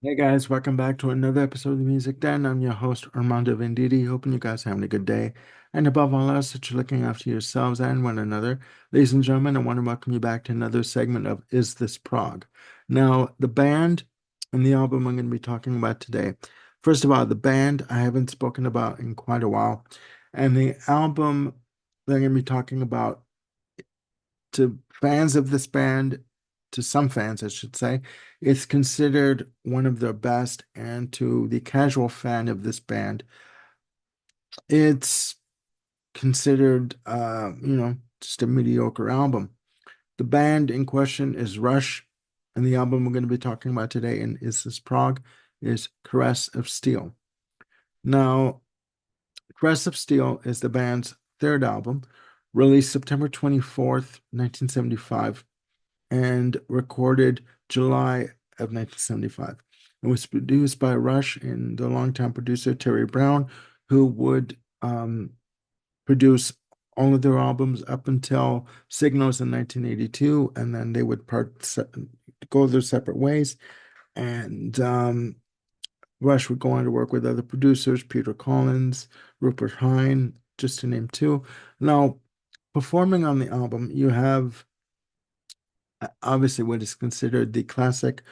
Hey guys, welcome back to another episode of the Music Den. I'm your host, Armando Venditti, hoping you guys are having a good day. And above all else, that you're looking after yourselves and one another. Ladies and gentlemen, I want to welcome you back to another segment of Is This Prog? Now, the band and the album I'm going to be talking about today. First of all, the band I haven't spoken about in quite a while. And the album that I'm going to be talking about to fans of this band, to some fans, I should say, it's considered one of their best. And to the casual fan of this band, it's considered, just a mediocre album. The band in question is Rush, and the album we're going to be talking about today in Is This Prog is Caress of Steel. Now, Caress of Steel is the band's third album, released September 24th, 1975, and recorded July of 1975. It was produced by Rush and the longtime producer Terry Brown, who would produce all of their albums up until Signals in 1982, and then they would go their separate ways. And Rush would go on to work with other producers, Peter Collins, Rupert Hine, just to name two. Now, performing on the album, you have obviously what is considered the classic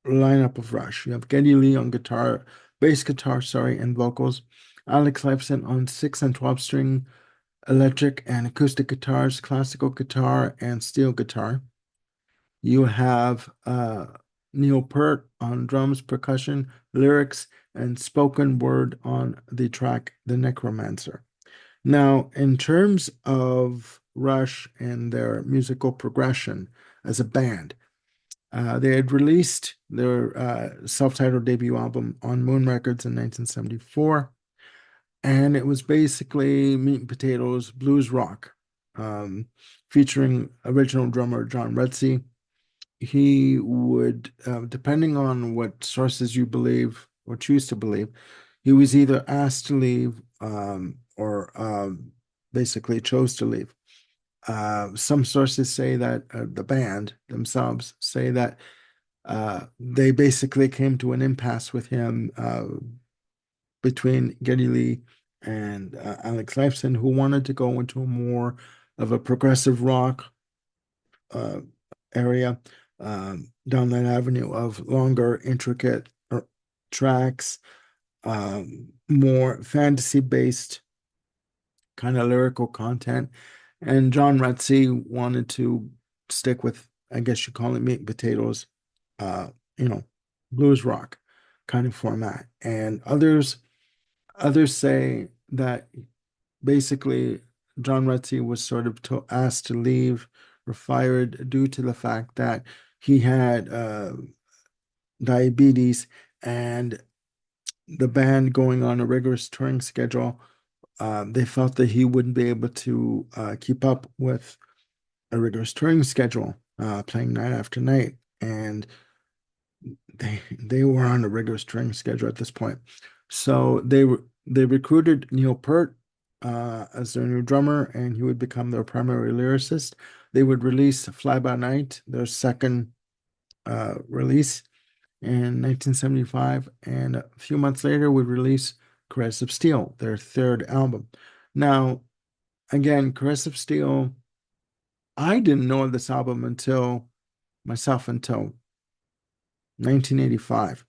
lineup of Rush. You have Geddy Lee on guitar, bass guitar, sorry, and vocals. Alex Lifeson on 6 and 12 string electric and acoustic guitars, classical guitar, and steel guitar. You have Neil Peart on drums, percussion, lyrics, and spoken word on the track The Necromancer. Now, in terms of Rush and their musical progression as a band, they had released their self-titled debut album on Moon Records in 1974, and it was basically meat and potatoes blues rock, um, featuring original drummer John Rutsey. He would, depending on what sources you believe or choose to believe, he was either asked to leave or basically chose to leave. Some sources say that the band themselves say that they basically came to an impasse with him between Geddy Lee and Alex Lifeson, who wanted to go into more of a progressive rock uh, area down that avenue of longer, intricate tracks, more fantasy-based kind of lyrical content. And John Rutsey wanted to stick with, I guess you call it meat and potatoes, uh, you know, blues rock kind of format. And others say that basically John Rutsey was sort of asked to leave or fired due to the fact that he had diabetes, and the band going on a rigorous touring schedule, they felt that he wouldn't be able to keep up with a rigorous touring schedule, playing night after night. And they were on a rigorous training schedule at this point. So they recruited Neil Peart as their new drummer, and he would become their primary lyricist. They would release Fly By Night, their second release in 1975, and a few months later would release Caress of Steel, their third album. Now, again, Caress of Steel, I didn't know of this album until 1985.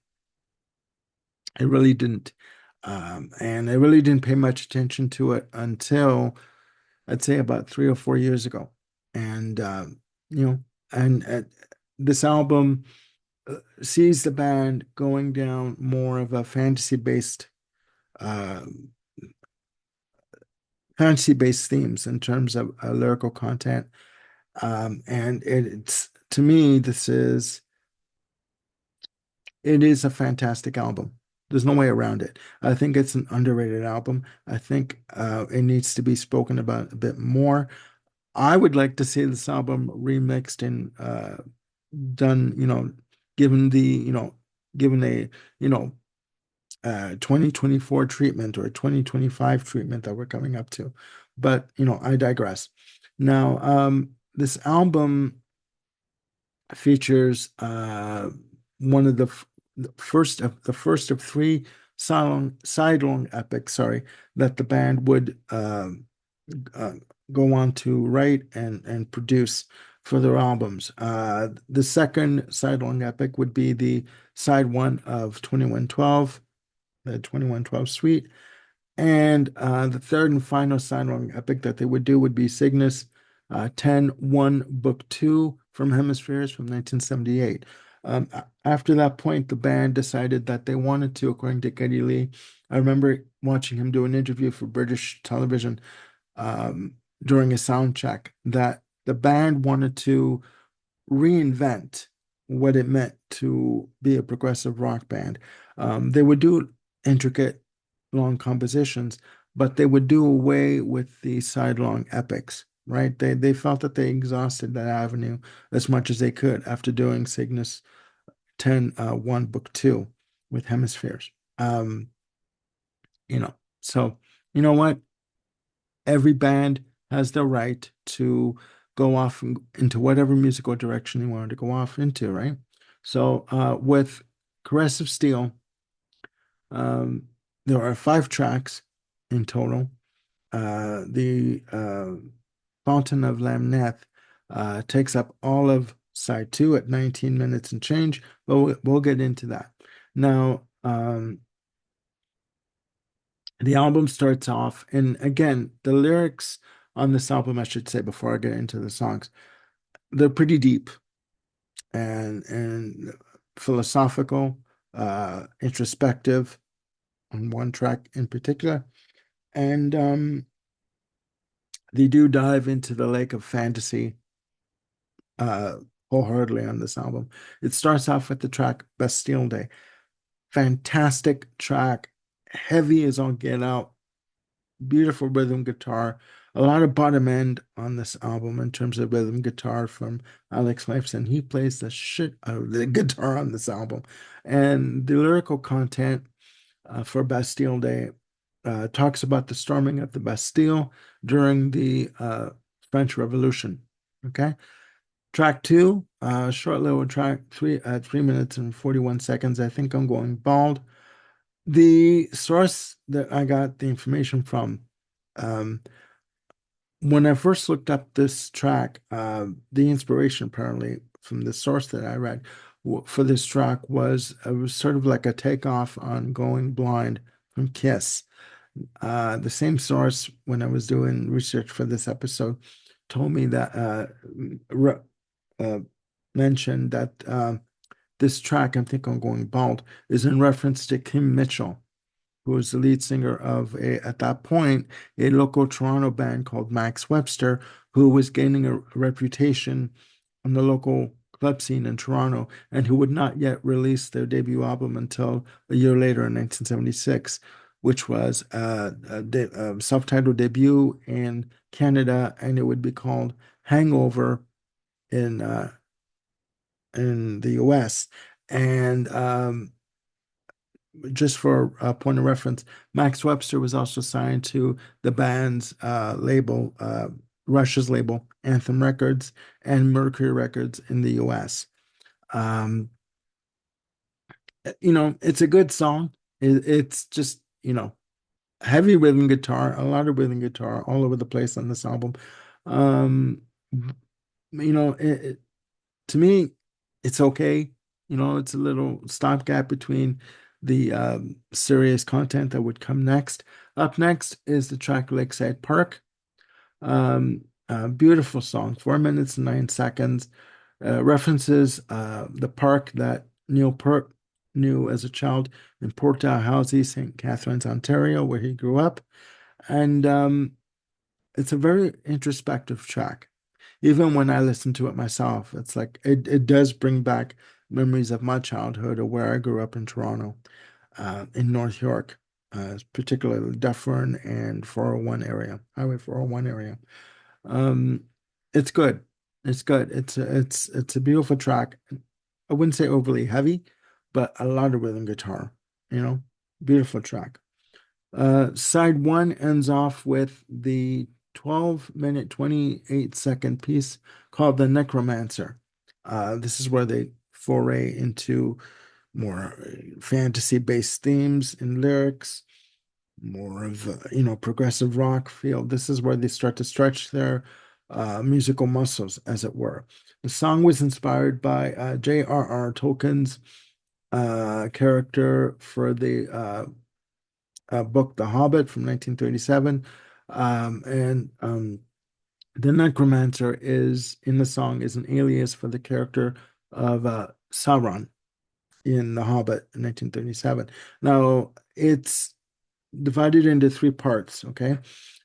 I really didn't. And I really didn't pay much attention to it until I'd say about 3 or 4 years ago. And, you know, and this album sees the band going down more of a uh, fantasy-based themes in terms of lyrical content. And it's, to me, it is a fantastic album. There's no way around it. I think it's an underrated album. I think it needs to be spoken about a bit more. I would like to see this album remixed and done, given the, given a, you know, 2024 treatment or a 2025 treatment that we're coming up to. But, I digress. Now, this album features one of the the first of three sidelong epics, sorry, that the band would uh, go on to write and produce for their albums. The second sidelong epic would be the side one of 2112, the 2112 Suite. And the third and final sidelong epic that they would do would be Cygnus 10-1 Book 2 from Hemispheres from 1978. After that point, the band decided that they wanted to, according to Geddy Lee. I remember watching him do an interview for British television during a sound check, that the band wanted to reinvent what it meant to be a progressive rock band. They would do intricate, long compositions, but they would do away with the sidelong epics, right? They felt that they exhausted that avenue as much as they could after doing Cygnus 10-1 Book 2 with Hemispheres. Um, you know, so you know what? Every band has the right to go off into whatever musical direction they wanted to go off into, right? So with Caress of Steel, um, there are five tracks in total. The Fountain of Lamneth takes up all of side two at 19 minutes and change, but we'll get into that. Now, the album starts off, and again, the lyrics on this album, I should say, before I get into the songs, they're pretty deep and philosophical, introspective on one track in particular. And they do dive into the lake of fantasy uh, wholeheartedly on this album. It starts off with the track Bastille Day. Fantastic track, heavy as all get out, beautiful rhythm guitar, a lot of bottom end on this album in terms of rhythm guitar from Alex Lifeson. He plays the shit out of the guitar on this album. And the lyrical content for Bastille Day talks about the storming of the Bastille during the French Revolution. Okay. Track two, short little track, 3 minutes and 41 seconds. I think I'm going bald. The source that I got the information from, um, when I first looked up this track, the inspiration apparently from the source that I read for this track was it was sort of like a takeoff on Going Blind from Kiss. The same source, when I was doing research for this episode, told me that uh, mentioned that this track, I think I'm going bald, is in reference to Kim Mitchell, who was the lead singer of at that point, a local Toronto band called Max Webster, who was gaining a reputation on the local club scene in Toronto, and who would not yet release their debut album until a year later in 1976, which was a self-titled debut in Canada, and it would be called Hangover in the US. And just for a point of reference, Max Webster was also signed to the band's label, Russia's label, Anthem Records and Mercury Records in the US. Um, it's a good song. It's just, heavy rhythm guitar, a lot of rhythm guitar all over the place on this album. Um, it, to me, it's okay. It's a little stopgap between the serious content that would come next. Up next is the track Lakeside Park. Beautiful song, 4 minutes and 9 seconds. References the park that Neil Peart knew as a child in Port Dalhousie, St. Catharines, Ontario, where he grew up. And it's a very introspective track. Even when I listen to it myself, it's like it does bring back memories of my childhood or where I grew up in Toronto, in North York, particularly Dufferin and 401 area, Highway 401 area. Um, it's good. It's good. It's a beautiful track. I wouldn't say overly heavy, but a lot of rhythm guitar, you know, beautiful track. Side one ends off with the 12-minute, 28-second piece called The Necromancer. This is where they foray into more fantasy-based themes and lyrics, more of progressive rock feel. This is where they start to stretch their musical muscles, as it were. The song was inspired by J.R.R. Tolkien's character for the book The Hobbit from 1937. And the necromancer is in the song is an alias for the character of Sauron in The Hobbit in 1937. Now, it's divided into three parts, okay?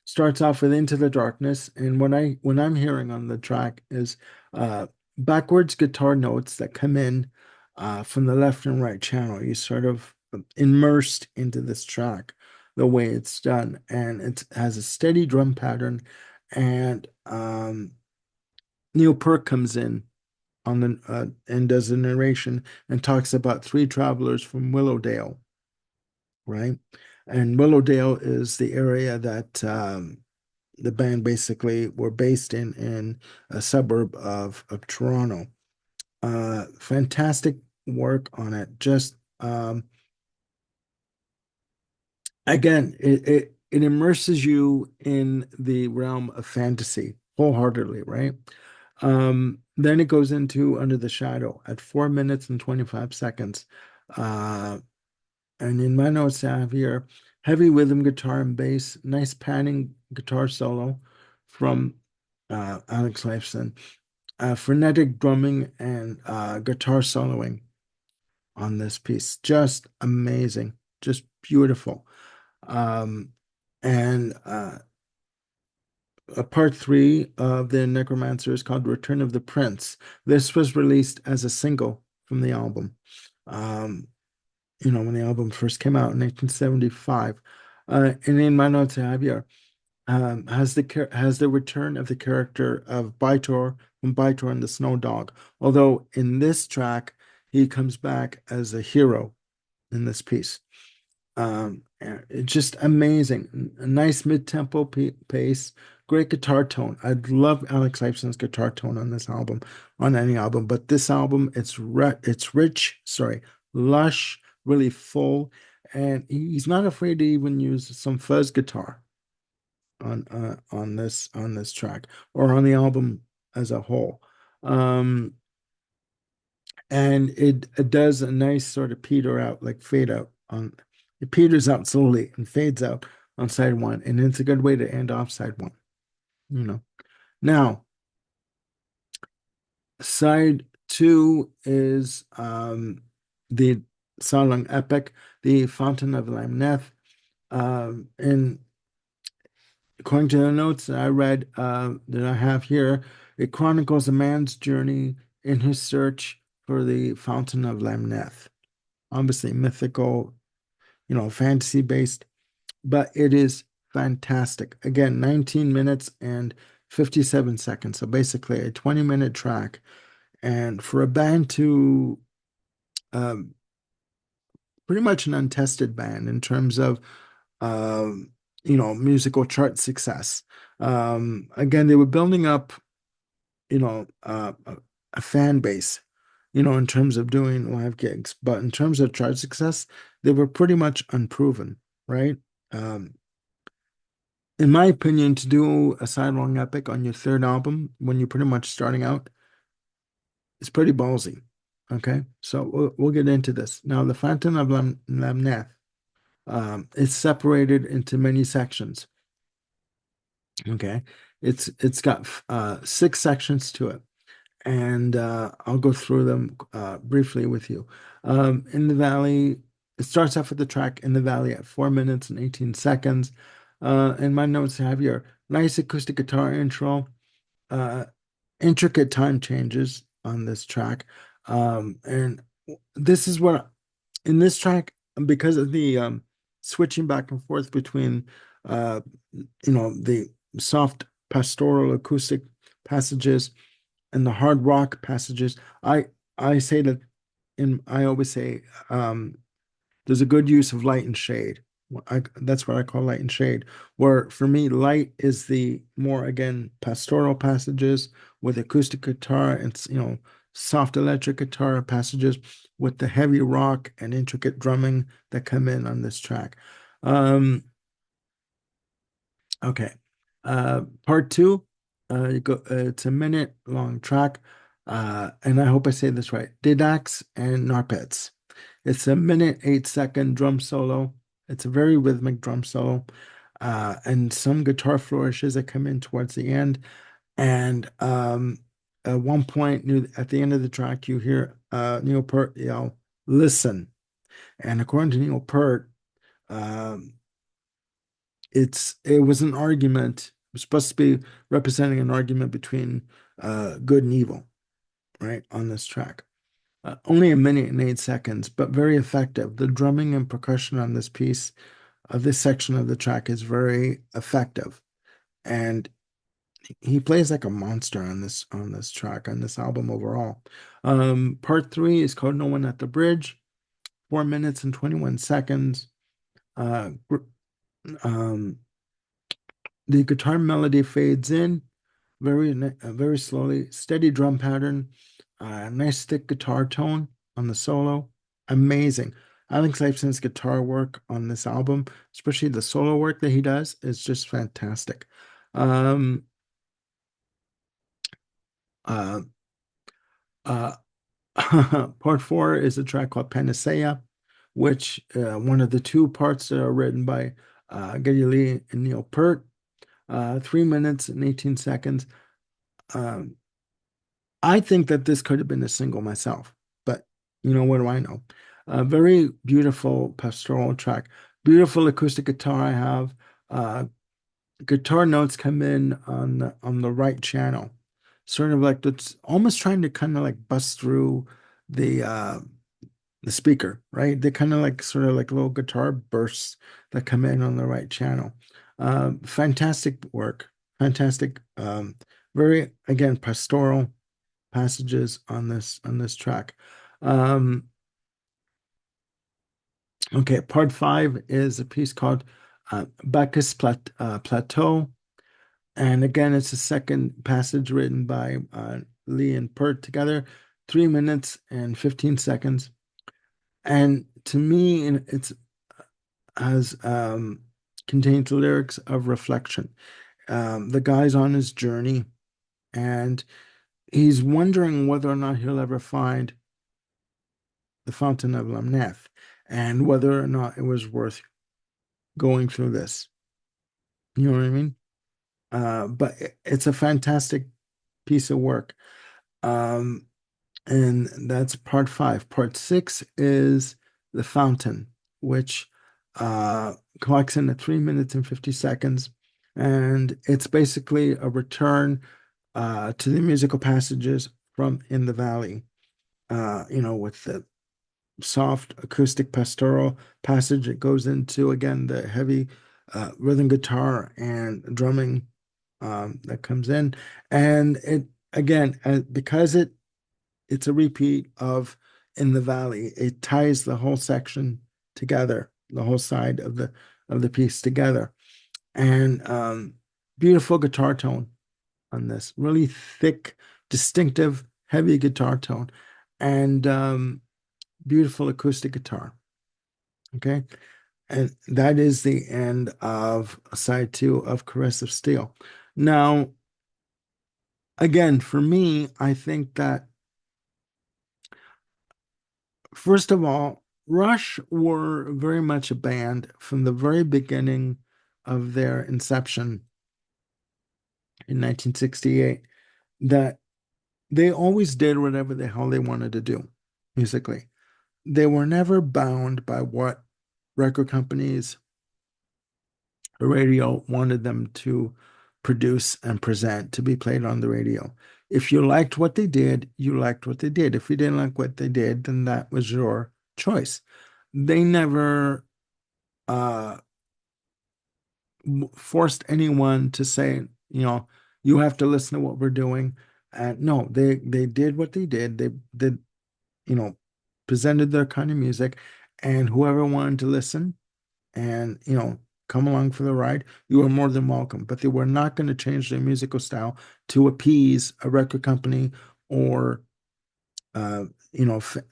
Starts off with Into the Darkness, and when I'm hearing on the track is uh backwards guitar notes that come in from the left and right channel. You sort of immersed into this track the way it's done, and it has a steady drum pattern, and Neil Peart comes in on the and does a narration and talks about three travelers from Willowdale, right? And Willowdale is the area that the band basically were based in a suburb of Toronto. Fantastic work on it. Just again, it immerses you in the realm of fantasy wholeheartedly, right? Then it goes into Under the Shadow at 4 minutes and 25 seconds. Uh, And in my notes I have here, heavy rhythm guitar and bass, nice panning guitar solo from Alex Lifeson, frenetic drumming and guitar soloing on this piece. Just amazing, just beautiful. Um, and a part three of the Necromancer is called Return of the Prince. This was released as a single from the album. Um, when the album first came out in 1975. And in my notes I have here, has the return of the character of Bytor from Bytor and the Snow Dog. Although in this track, he comes back as a hero in this piece. It's just amazing. A nice mid-tempo pace, great guitar tone. I love Alex Lifeson's guitar tone on this album, on any album, but this album, it's rich, sorry, lush, really full, and he's not afraid to even use some fuzz guitar on this track or on the album as a whole. Um, and it does a nice sort of peter out, like fade out on it peters out slowly and fades out on side one, and it's a good way to end off side one, you know. Now, side two is the song epic, The Fountain of Lamneth. And according to the notes that I read that I have here, it chronicles a man's journey in his search for the Fountain of Lamneth. Obviously mythical, fantasy based, but it is fantastic. Again, 19 minutes and 57 seconds. So basically a 20-minute track. And for a band to um, pretty much an untested band in terms of musical chart success. Again, they were building up, a fan base, in terms of doing live gigs, but in terms of chart success, they were pretty much unproven, right? Um, in my opinion, to do a sidelong epic on your third album when you're pretty much starting out, it's pretty ballsy. Okay, so we'll get into this now. The Fountain of Lamneth, it's separated into many sections. Okay, it's got six sections to it, and I'll go through them briefly with you. In the Valley, it starts off with the track In the Valley at 4 minutes and 18 seconds. In my notes, I have your nice acoustic guitar intro, uh, intricate time changes on this track. And this is what in this track, because of the switching back and forth between uh, the soft pastoral acoustic passages and the hard rock passages, I say that I always say there's a good use of light and shade. That's what I call light and shade. Where for me, light is the more again pastoral passages with acoustic guitar and soft electric guitar passages with the heavy rock and intricate drumming that come in on this track. Um, okay. Part two, it's a minute long track, and I hope I say this right. Didax and Narpets. It's a minute 8 second drum solo. It's a very rhythmic drum solo, and some guitar flourishes that come in towards the end. And at one point at the end of the track, you hear Neil Peart yell, "Listen!" And according to Neil Peart, um, it was an argument. It was supposed to be representing an argument between good and evil, right, on this track. Only a minute and 8 seconds, but very effective. The drumming and percussion on this piece, of this section of the track, is very effective, and he plays like a monster on this track on this album overall. Part three is called "No One at the Bridge," 4 minutes and 21 seconds. Uh, um, the guitar melody fades in very slowly, steady drum pattern, nice thick guitar tone on the solo. Amazing. Alex Lifeson's guitar work on this album, especially the solo work that he does, is just fantastic. Um, uh, uh, Part four is a track called Panacea, which one of the two parts that are written by Geddy Lee and Neil Peart. 3 minutes and 18 seconds. Um, I think that this could have been a single myself, but what do I know? A very beautiful pastoral track, beautiful acoustic guitar I have. Uh, Guitar notes come in on the right channel, sort of like it's almost trying to kind of like bust through the uh, the speaker, right? They kind of like sort of like little guitar bursts that come in on the right channel. Fantastic work, fantastic. Very again pastoral passages on this track. Um, okay, part five is a piece called Plateau, and again, it's a second passage written by Lee and Peart together, 3 minutes and 15 seconds. And to me, it's has contains lyrics of reflection. The guy's on his journey, and he's wondering whether or not he'll ever find the Fountain of Lamneth, and whether or not it was worth going through this. You know what I mean? But it's a fantastic piece of work. Um, and that's part five. Part six is The Fountain, which clocks in at 3 minutes and 50 seconds. And it's basically a return to the musical passages from In the Valley, with the soft acoustic pastoral passage. It goes into again the heavy rhythm guitar and drumming that comes in, and it again because it's a repeat of In the Valley. It ties the whole section together, the whole side of the piece together, and beautiful guitar tone on this, really thick, distinctive, heavy guitar tone, and beautiful acoustic guitar. Okay. And that is the end of side two of Caress of Steel. Now, again, for me, I think that, first of all, Rush were very much a band from the very beginning of their inception in 1968 that they always did whatever the hell they wanted to do musically. They were never bound by what record companies radio wanted them to produce and present to be played on the radio. If you liked what they did, you liked what they did. If you didn't like what they did, then that was your choice. They never uh, forced anyone to say, you have to listen to what we're doing. And no, they did what they did. They did, you know, presented their kind of music, and whoever wanted to listen and come along for the ride, you are more than welcome. But they were not going to change their musical style to appease a record company or uh,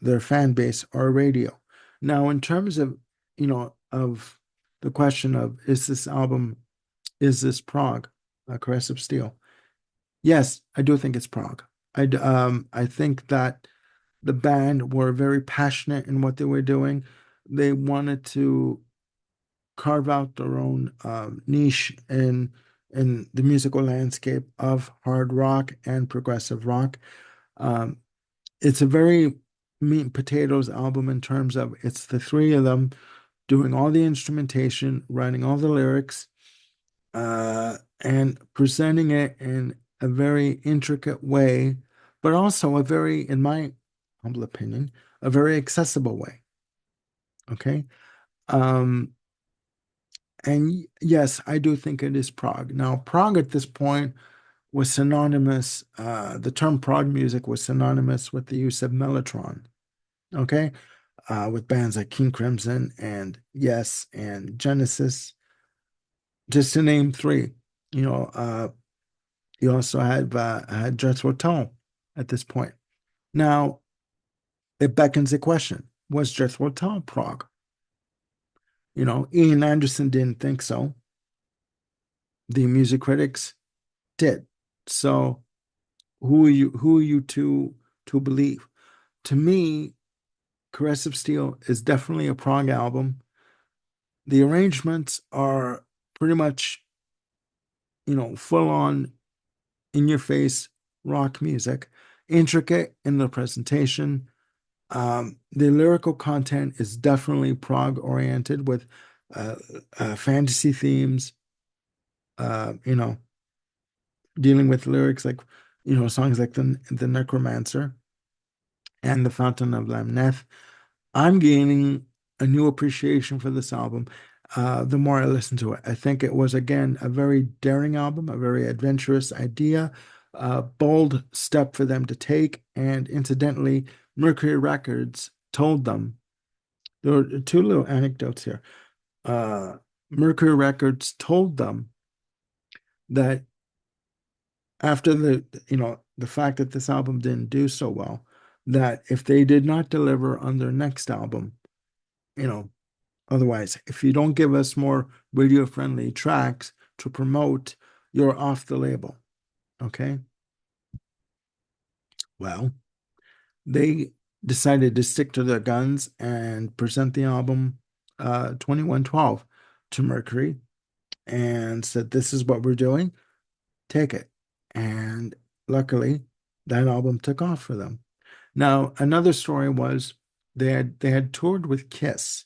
their fan base or radio. Now, in terms of, of the question of is this prog, Caress of Steel? Yes, I do think it's prog. I think that the band were very passionate in what they were doing. They wanted to carve out their own niche in the musical landscape of hard rock and progressive rock. Um, it's a very meat and potatoes album in terms of it's the three of them doing all the instrumentation, writing all the lyrics, and presenting it in a very intricate way, but also a very, in my humble opinion, a very accessible way. Okay. Um, and yes, I do think it is prog. Now, prog at this point was synonymous, the term prog music was synonymous with the use of mellotron. Okay. With bands like King Crimson and Yes and Genesis, just to name three. You know, you also had Jethro Tull at this point. Now, it beckons the question, was Jethro Tull prog? Ian Anderson didn't think so. The music critics did. So who are you to believe? To me, Caress of Steel is definitely a prog album. The arrangements are pretty much, full on in your face rock music, intricate in the presentation. The lyrical content is definitely prog oriented with uh, fantasy themes, you know, dealing with lyrics like, songs like the Necromancer and The Fountain of Lamneth. I'm gaining a new appreciation for this album the more I listen to it. I think it was, again, a very daring album, a very adventurous idea, a bold step for them to take. And incidentally, Mercury Records told them, there were two little anecdotes here. Uh, Mercury Records told them that after the fact that this album didn't do so well, that if they did not deliver on their next album, you know, otherwise, if you don't give us more radio-friendly tracks to promote, you're off the label. Okay. Well, they decided to stick to their guns and present the album 2112 to Mercury and said, this is what we're doing, take it. And luckily, that album took off for them. Now, another story was they had toured with Kiss.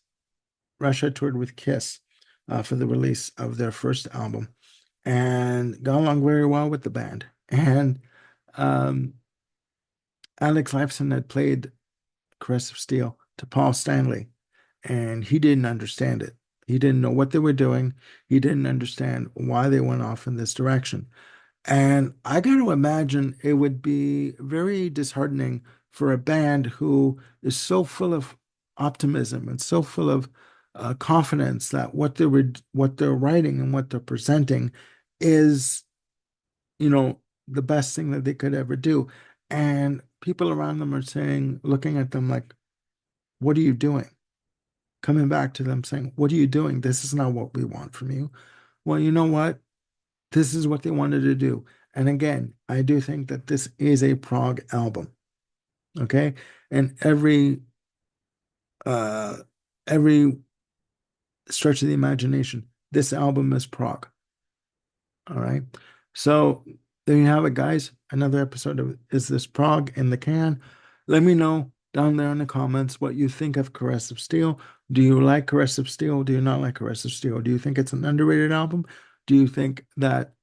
Russia toured with Kiss for the release of their first album and got along very well with the band. And um, Alex Lifeson had played Caress of Steel to Paul Stanley, and he didn't understand it. He didn't know what they were doing. He didn't understand why they went off in this direction. And I got to imagine it would be very disheartening for a band who is so full of optimism and so full of confidence that what they're writing and what they're presenting is, the best thing that they could ever do. And people around them are saying, looking at them like, "What are you doing?" Coming back to them saying, "What are you doing? This is not what we want from you." Well, you know what? This is what they wanted to do. And again, I do think that this is a prog album. Okay. And uh every stretch of the imagination, this album is prog. All right. So there you have it, guys. Another episode of Is This Prog in the Can? Let me know down there in the comments what you think of Caress of Steel. Do you like Caress of Steel? Do you not like Caress of Steel? Do you think it's an underrated album? Do you think that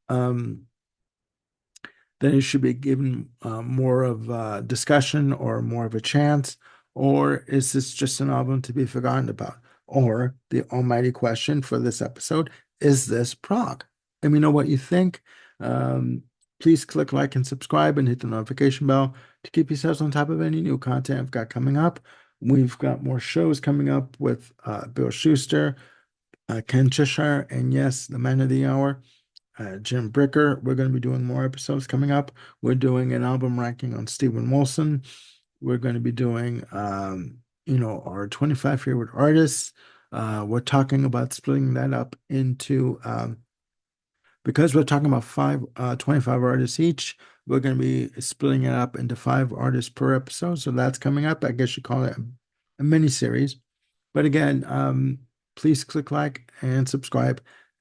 it should be given more of a discussion or more of a chance? Or is this just an album to be forgotten about? Or the almighty question for this episode, is this prog? Let me know what you think. Um, Please click like and subscribe and hit the notification bell to keep yourselves on top of any new content I've got coming up. We've got more shows coming up with Bill Schuster, Ken Cheshire, and yes, the man of the hour, Jim Bricker. We're going to be doing more episodes coming up. We're doing an album ranking on Steven Wilson. We're going to be doing, our 25 favorite artists. We're talking about splitting that up into, because we're talking about 25 artists each, we're going to be splitting it up into 5 artists per episode. So that's coming up. I guess you call it a mini series. But again, please click like and subscribe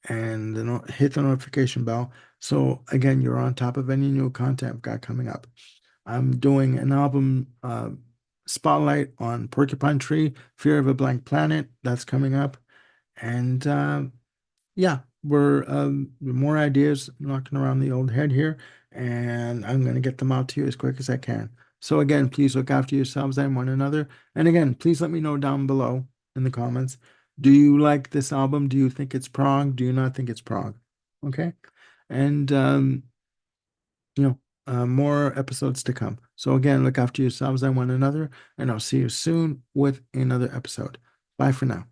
and hit the notification bell. So again, you're on top of any new content I've got coming up. I'm doing an album spotlight on Porcupine Tree, Fear of a Blank Planet. That's coming up. And yeah, we're more ideas knocking around the old head here, and I'm going to get them out to you as quick as I can. So again, please look after yourselves and one another. And again, please let me know down below in the comments. Do you like this album? Do you think it's prog? Do you not think it's prog? Okay. And more episodes to come. So again, look after yourselves and one another, and I'll see you soon with another episode. Bye for now.